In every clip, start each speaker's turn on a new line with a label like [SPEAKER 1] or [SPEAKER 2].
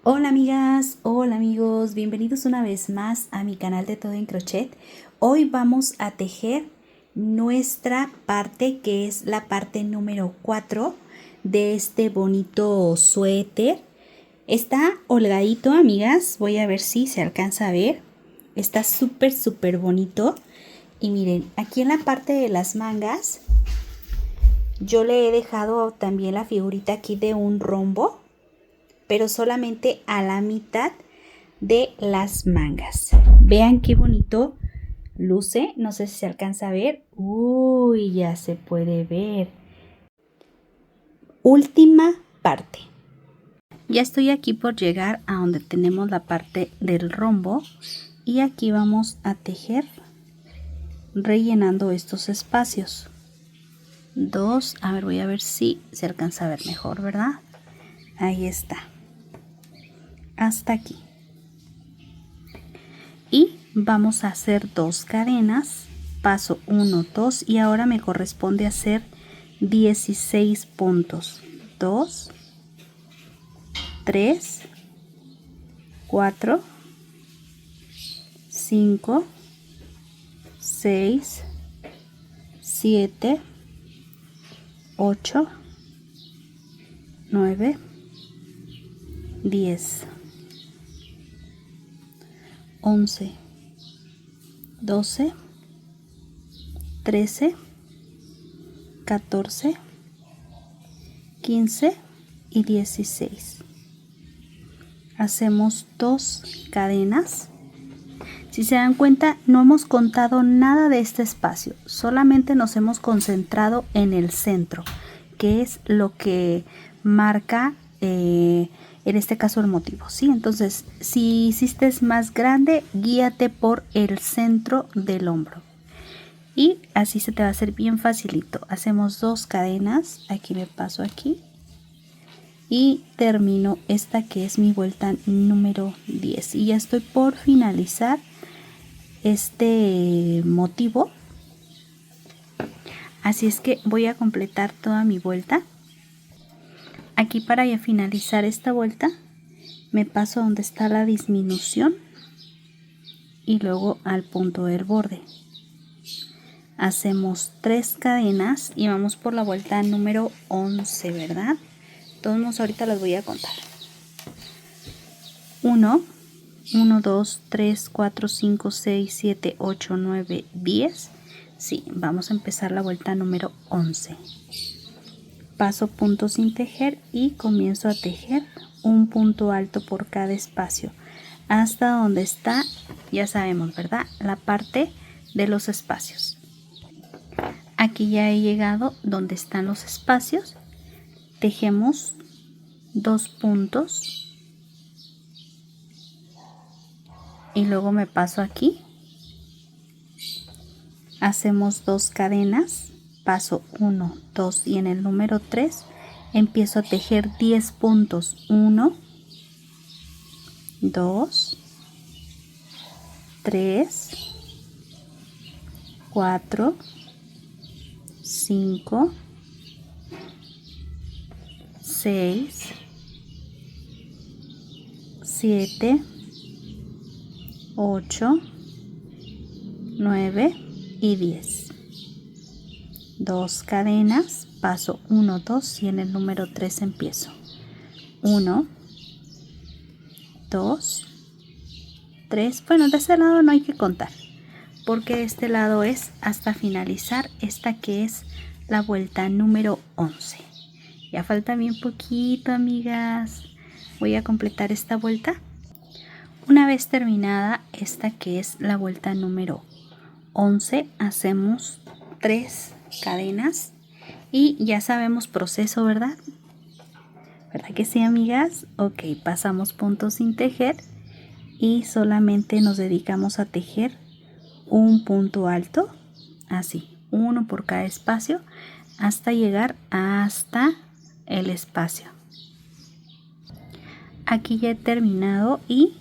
[SPEAKER 1] Hola amigas, hola amigos, bienvenidos una vez más a mi canal de Todo en Crochet. Hoy vamos a tejer nuestra parte que es la parte número 4 de este bonito suéter. Está holgadito, amigas, voy a ver si se alcanza a ver. Está súper bonito. Y miren, aquí en la parte de las mangas yo le he dejado también la figurita aquí de un rombo, pero solamente a la mitad de las mangas. Vean qué bonito luce, no sé si se alcanza a ver. Uy, ya se puede ver. Última parte. Ya estoy aquí por llegar a donde tenemos la parte del rombo y aquí vamos a tejer rellenando estos espacios. Dos, a ver, voy a ver si se alcanza a ver mejor, ¿verdad? Ahí está. Hasta aquí. Y vamos a hacer 2 cadenas, paso 1, 2 y ahora me corresponde hacer 16 puntos. 2, 3, 4, 5, 6, 7, 8, 9, 10, 11, 12, 13, 14, 15 y 16. Hacemos 2 cadenas. Si se dan cuenta, no hemos contado nada de este espacio, solamente nos hemos concentrado en el centro, que es lo que marca en este caso el motivo, ¿sí? Entonces, si hiciste más grande, guíate por el centro del hombro y así se te va a hacer bien facilito. Hacemos 2 cadenas, aquí me paso aquí y termino esta que es mi vuelta número 10 y ya estoy por finalizar este motivo. Así es que voy a completar toda mi vuelta. Aquí para ya finalizar esta vuelta me paso donde está la disminución y luego al punto del borde. Hacemos 3 cadenas y vamos por la vuelta número 11, ¿verdad? Todos ahorita las voy a contar. 1, 1, 2, 3, 4, 5, 6, 7, 8, 9, 10. Sí, vamos a empezar la vuelta número 11. Paso punto sin tejer y comienzo a tejer un punto alto por cada espacio hasta donde está, ya sabemos, ¿verdad? La parte de los espacios. Aquí ya he llegado donde están los espacios. Tejemos 2 puntos y luego me paso aquí. Hacemos 2 cadenas, paso 1, 2 y en el número 3 empiezo a tejer 10 puntos. 1, 2, 3, 4, 5, 6, 7, 8, 9 y 10. 2 cadenas, paso 1, 2 y en el número 3 empiezo. 1, 2, 3. Bueno, de este lado no hay que contar, porque de este lado es hasta finalizar esta que es la vuelta número 11. Ya falta bien poquito, amigas. Voy a completar esta vuelta. Una vez terminada esta que es la vuelta número 11, hacemos 3 cadenas y ya sabemos proceso, ¿verdad? ¿Verdad que sí, amigas? Ok, pasamos punto sin tejer y solamente nos dedicamos a tejer un punto alto, así, uno por cada espacio, hasta llegar hasta el espacio. Aquí ya he terminado y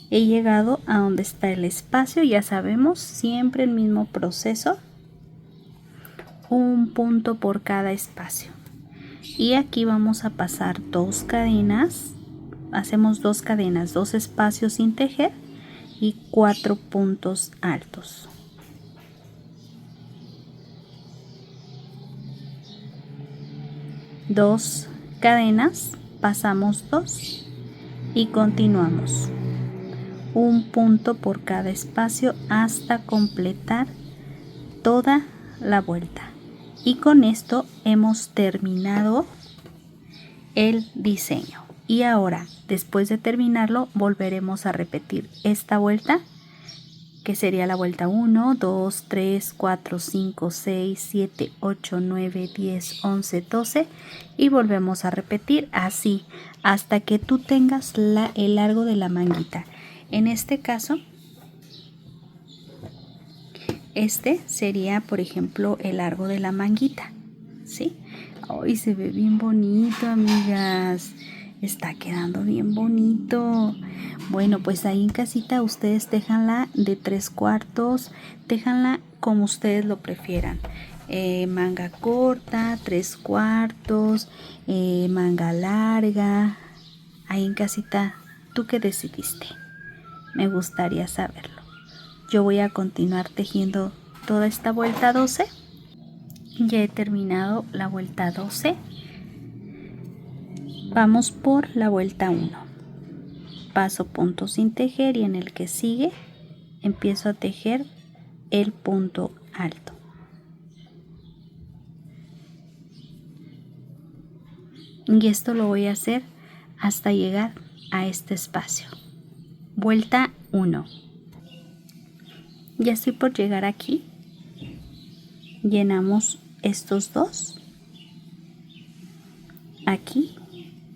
[SPEAKER 1] he llegado a donde está el espacio. Ya sabemos, siempre el mismo proceso, un punto por cada espacio. Y aquí vamos a pasar 2 cadenas hacemos 2 cadenas, 2 espacios sin tejer y 4 puntos altos. Dos cadenas, pasamos 2 y continuamos un punto por cada espacio hasta completar toda la vuelta. Y con esto hemos terminado el diseño. Y ahora, después de terminarlo, volveremos a repetir esta vuelta, que sería la vuelta 1, 2, 3, 4, 5, 6, 7, 8, 9, 10, 11, 12 y volvemos a repetir así hasta que tú tengas el largo de la manguita. En este caso, este sería, por ejemplo, el largo de la manguita, ¿sí? ¡Ay, se ve bien bonito, amigas! Está quedando bien bonito. Bueno, pues ahí en casita ustedes téjanla de 3/4, téjanla como ustedes lo prefieran. Manga corta, 3/4, manga larga. Ahí en casita, ¿tú qué decidiste? Me gustaría saberlo. Yo voy a continuar tejiendo toda esta vuelta 12. Ya he terminado la vuelta 12. Vamos por la vuelta 1. Paso punto sin tejer y en el que sigue empiezo a tejer el punto alto. Y esto lo voy a hacer hasta llegar a este espacio. Vuelta 1. Ya estoy por llegar aquí. Llenamos estos dos. Aquí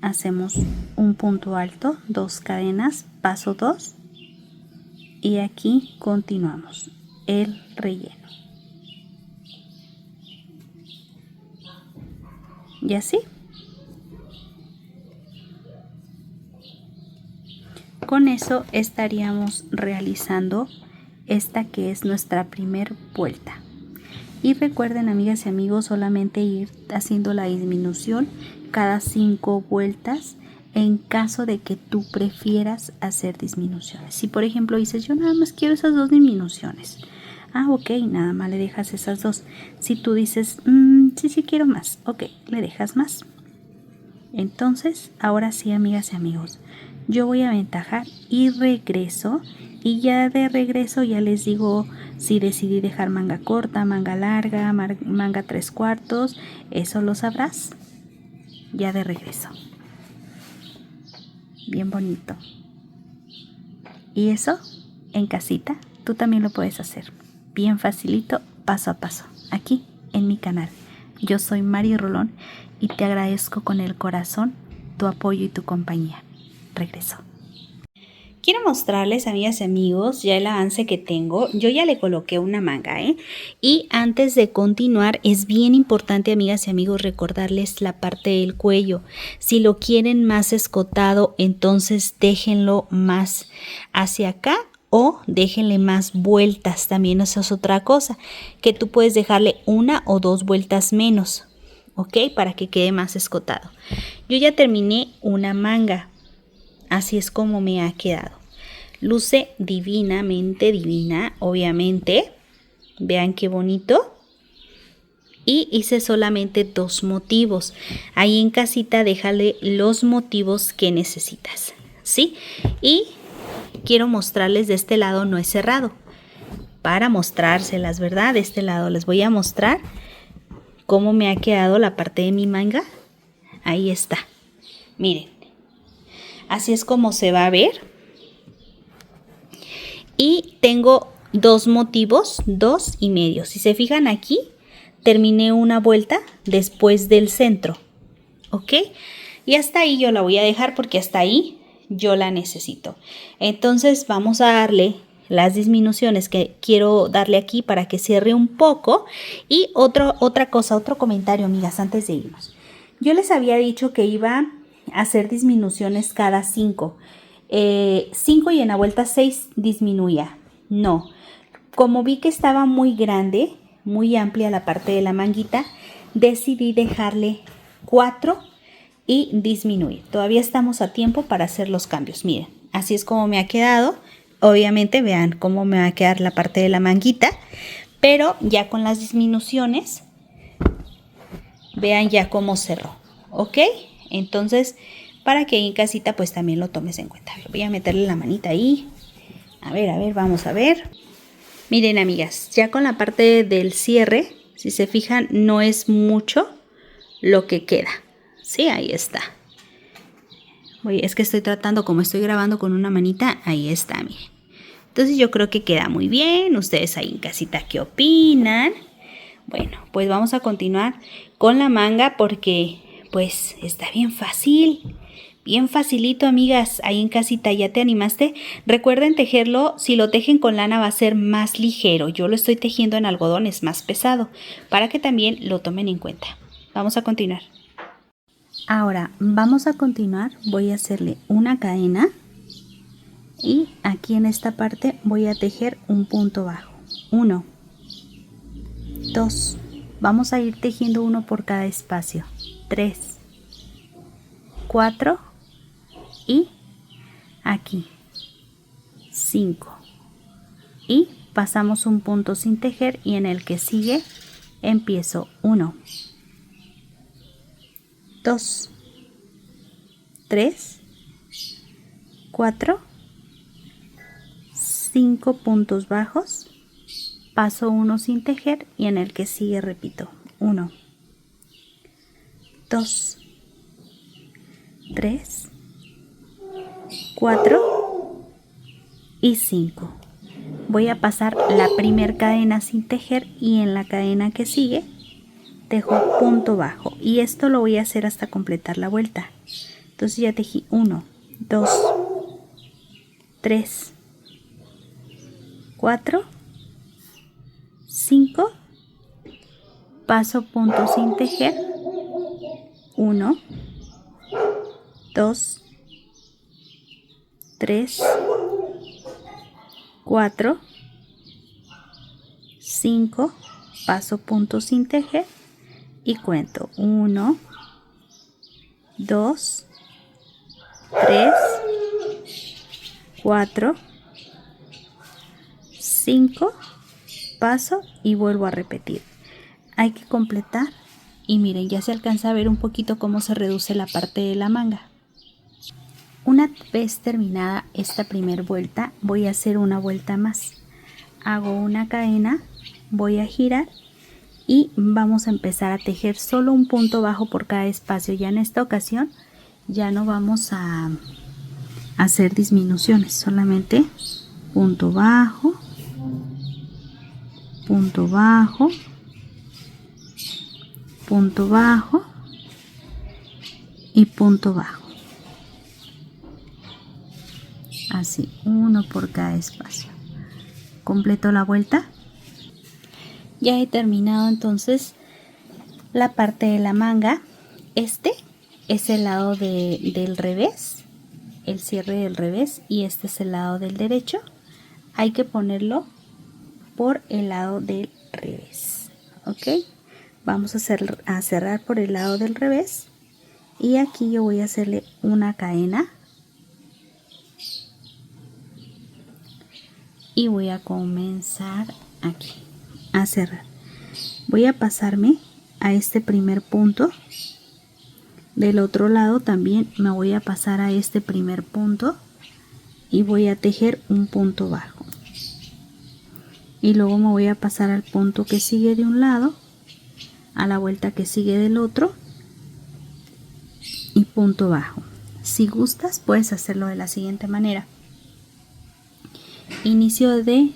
[SPEAKER 1] hacemos un punto alto, 2 cadenas, paso 2 y aquí continuamos el relleno. Y así. Con eso estaríamos realizando esta que es nuestra primer vuelta. Y recuerden, amigas y amigos, solamente ir haciendo la disminución cada 5 vueltas en caso de que tú prefieras hacer disminuciones. Si por ejemplo dices, yo nada más quiero esas 2 disminuciones. Ok, nada más le dejas esas 2. Si tú dices, sí quiero más, ok, le dejas más. Entonces, ahora sí, amigas y amigos, yo voy a aventajar y regreso. Y ya de regreso ya les digo si decidí dejar manga corta, manga larga, manga 3/4. Eso lo sabrás ya de regreso. Bien bonito. Y eso en casita tú también lo puedes hacer. Bien facilito, paso a paso. Aquí en mi canal. Yo soy Mari Rolón y te agradezco con el corazón tu apoyo y tu compañía. Regreso. Quiero mostrarles, amigas y amigos, ya el avance que tengo. Yo ya le coloqué una manga, Y antes de continuar, es bien importante, amigas y amigos, recordarles la parte del cuello. Si lo quieren más escotado, entonces déjenlo más hacia acá o déjenle más vueltas. También esa es otra cosa, que tú puedes dejarle 1 o 2 vueltas menos, ¿ok? Para que quede más escotado. Yo ya terminé una manga. Así es como me ha quedado. Luce divinamente divina, obviamente. Vean qué bonito. Y hice solamente 2 motivos. Ahí en casita déjale los motivos que necesitas, ¿sí? Y quiero mostrarles de este lado, no es cerrado. Para mostrárselas, ¿verdad? De este lado les voy a mostrar cómo me ha quedado la parte de mi manga. Ahí está. Miren. Así es como se va a ver. Y tengo 2 motivos, 2 y medio. Si se fijan aquí, terminé una vuelta después del centro. ¿Ok? Y hasta ahí yo la voy a dejar porque hasta ahí yo la necesito. Entonces vamos a darle las disminuciones que quiero darle aquí para que cierre un poco. Y otra cosa, otro comentario, amigas, antes de irnos. Yo les había dicho que iba hacer disminuciones cada 5. 5 y en la vuelta 6 disminuía. No. Como vi que estaba muy grande, muy amplia la parte de la manguita, decidí dejarle 4 y disminuir. Todavía estamos a tiempo para hacer los cambios. Miren, así es como me ha quedado. Obviamente vean cómo me va a quedar la parte de la manguita, pero ya con las disminuciones, vean ya cómo cerró, ¿ok? Entonces, para que ahí en casita pues también lo tomes en cuenta. Voy a meterle la manita ahí. A ver, vamos a ver. Miren, amigas, ya con la parte del cierre, si se fijan, no es mucho lo que queda. Sí, ahí está. Es que estoy tratando, como estoy grabando con una manita, ahí está, miren. Entonces yo creo que queda muy bien. Ustedes ahí en casita, ¿qué opinan? Bueno, pues vamos a continuar con la manga porque pues está bien fácil. Bien facilito, amigas, ahí en casita. ¿Ya te animaste? Recuerden tejerlo, si lo tejen con lana va a ser más ligero. Yo lo estoy tejiendo en algodón, es más pesado, para que también lo tomen en cuenta. Vamos a continuar. Ahora, vamos a continuar. Voy a hacerle una cadena y aquí en esta parte voy a tejer un punto bajo. 1, 2, vamos a ir tejiendo uno por cada espacio. 3, 4 y aquí 5 y pasamos un punto sin tejer y en el que sigue empiezo 1, 2, 3, 4, 5 puntos bajos, paso uno sin tejer y en el que sigue repito 1, 2, 3, 4 y 5. Voy a pasar la primera cadena sin tejer y en la cadena que sigue tejo punto bajo y esto lo voy a hacer hasta completar la vuelta. Entonces ya tejí 1, 2, 3, 4, 5, paso punto sin tejer, 1, 2, 3, 4, 5, paso punto sin tejer y cuento 1, 2, 3, 4, 5, paso y vuelvo a repetir. Hay que completar y miren, ya se alcanza a ver un poquito cómo se reduce la parte de la manga. Una vez terminada esta primera vuelta, voy a hacer una vuelta más. Hago una cadena, voy a girar y vamos a empezar a tejer solo un punto bajo por cada espacio. Ya en esta ocasión ya no vamos a hacer disminuciones, solamente punto bajo, punto bajo, punto bajo y punto bajo. Así, uno por cada espacio. Completo la vuelta. Ya he terminado entonces la parte de la manga. Este es el lado del revés, el cierre del revés, y este es el lado del derecho. Hay que ponerlo por el lado del revés, ¿ok? Vamos a cerrar por el lado del revés y aquí yo voy a hacerle una cadena y voy a comenzar aquí a cerrar. Voy a pasarme a este primer punto. Del otro lado también me voy a pasar a este primer punto y voy a tejer un punto bajo. Y luego me voy a pasar al punto que sigue de un lado, a la vuelta que sigue del otro y punto bajo. Si gustas puedes hacerlo de la siguiente manera. Inicio de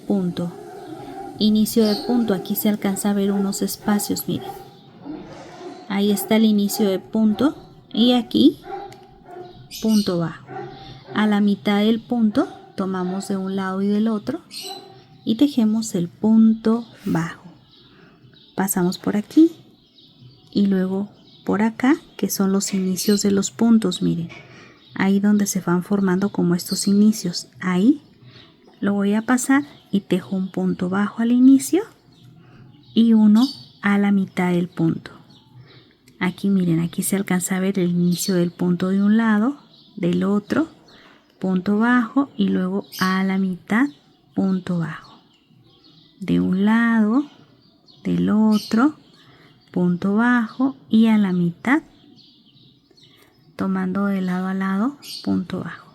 [SPEAKER 1] punto, aquí se alcanza a ver unos espacios, miren, ahí está el inicio de punto y aquí punto bajo. A la mitad del punto tomamos de un lado y del otro y tejemos el punto bajo, pasamos por aquí y luego por acá, que son los inicios de los puntos, miren, ahí donde se van formando como estos inicios, ahí lo voy a pasar y tejo un punto bajo al inicio y uno a la mitad del punto. Aquí miren, aquí se alcanza a ver el inicio del punto de un lado, del otro, punto bajo y luego a la mitad, punto bajo. De un lado, del otro, punto bajo y a la mitad, tomando de lado a lado, punto bajo.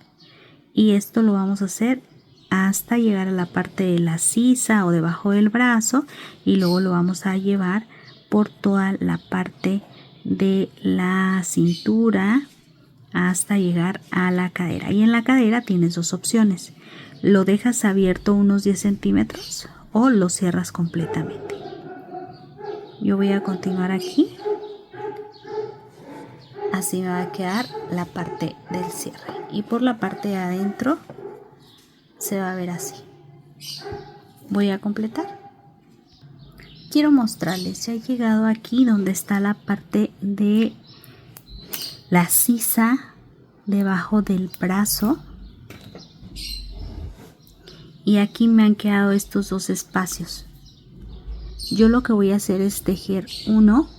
[SPEAKER 1] Y esto lo vamos a hacer hasta llegar a la parte de la sisa o debajo del brazo y luego lo vamos a llevar por toda la parte de la cintura hasta llegar a la cadera. Y en la cadera tienes dos opciones: lo dejas abierto unos 10 centímetros o lo cierras completamente. Yo voy a continuar aquí, así me va a quedar la parte del cierre y por la parte de adentro se va a ver así. Voy a completar. Quiero mostrarles, ya he llegado aquí donde está la parte de la sisa debajo del brazo y aquí me han quedado estos dos espacios. Yo lo que voy a hacer es tejer 1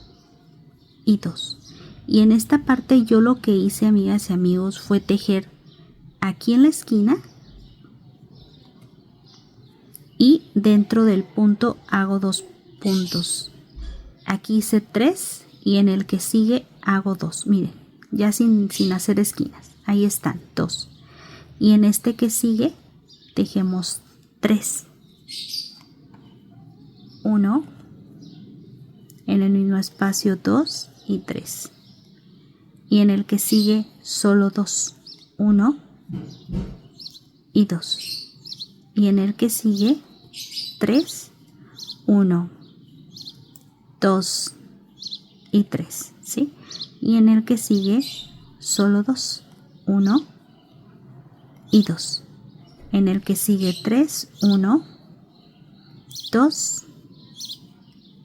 [SPEAKER 1] y 2 y en esta parte yo lo que hice, amigas y amigos, fue tejer aquí en la esquina y dentro del punto hago 2 puntos. Aquí hice 3 y en el que sigue hago 2. Miren, ya sin hacer esquinas. Ahí están 2. Y en este que sigue tejemos 3. 1. En el mismo espacio 2 y 3. Y en el que sigue solo 2. 1 y 2. Y en el que sigue 3, 1, 2 y 3, ¿sí? Y en el que sigue solo 2, 1 y 2. En el que sigue 3, 1, 2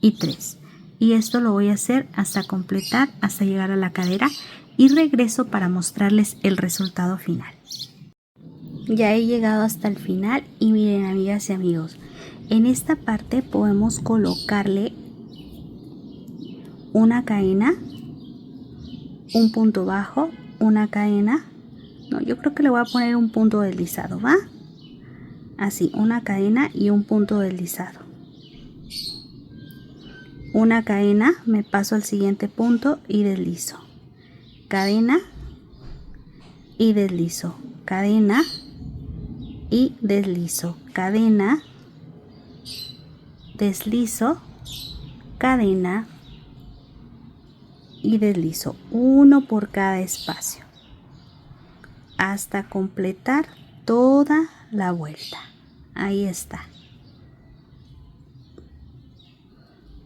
[SPEAKER 1] y 3. Y esto lo voy a hacer hasta completar, hasta llegar a la cadera y regreso para mostrarles el resultado final. Ya he llegado hasta el final y miren, amigas y amigos, en esta parte podemos colocarle una cadena, un punto bajo, una cadena. No, yo creo que le voy a poner un punto deslizado, ¿va? Así, una cadena y un punto deslizado. Una cadena, me paso al siguiente punto y deslizo. Cadena y deslizo. Cadena y deslizo. Cadena, deslizo, cadena y deslizo. Uno por cada espacio. Hasta completar toda la vuelta. Ahí está.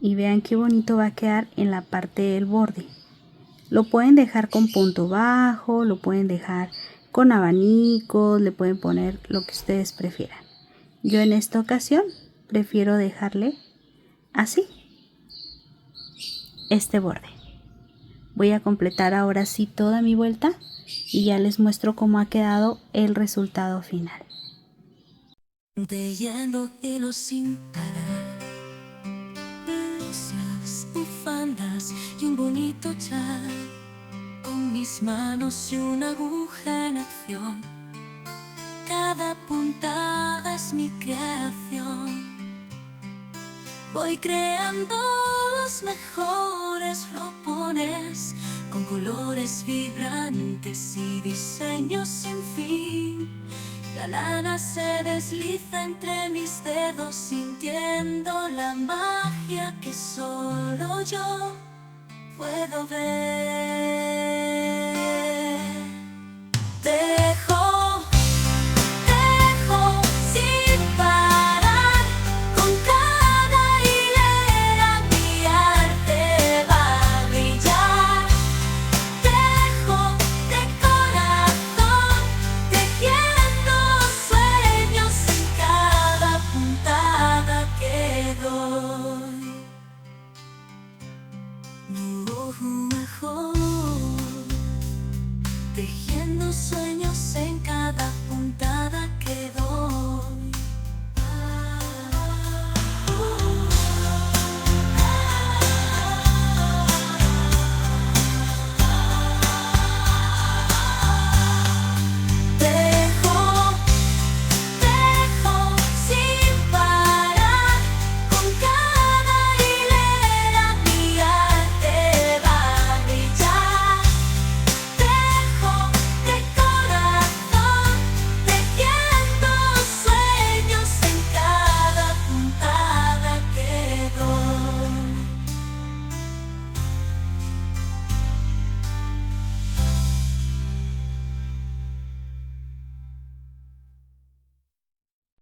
[SPEAKER 1] Y vean qué bonito va a quedar en la parte del borde. Lo pueden dejar con punto bajo, lo pueden dejar con abanicos, le pueden poner lo que ustedes prefieran. Yo en esta ocasión prefiero dejarle así este borde. Voy a completar ahora sí toda mi vuelta y ya les muestro cómo ha quedado el resultado final.
[SPEAKER 2] Tejiendo hilos sin parar, blusas, bufandas y un bonito chal, con mis manos y una aguja en acción. Cada puntada es mi creación. Voy creando los mejores ropones con colores vibrantes y diseños sin fin. La lana se desliza entre mis dedos, sintiendo la magia que solo yo puedo ver. Tejo sin parar, con cada hilera mi arte va a brillar. Tejo de corazón, tejiendo sueños en cada puntada que doy. Tejiendo sueños en cada puntada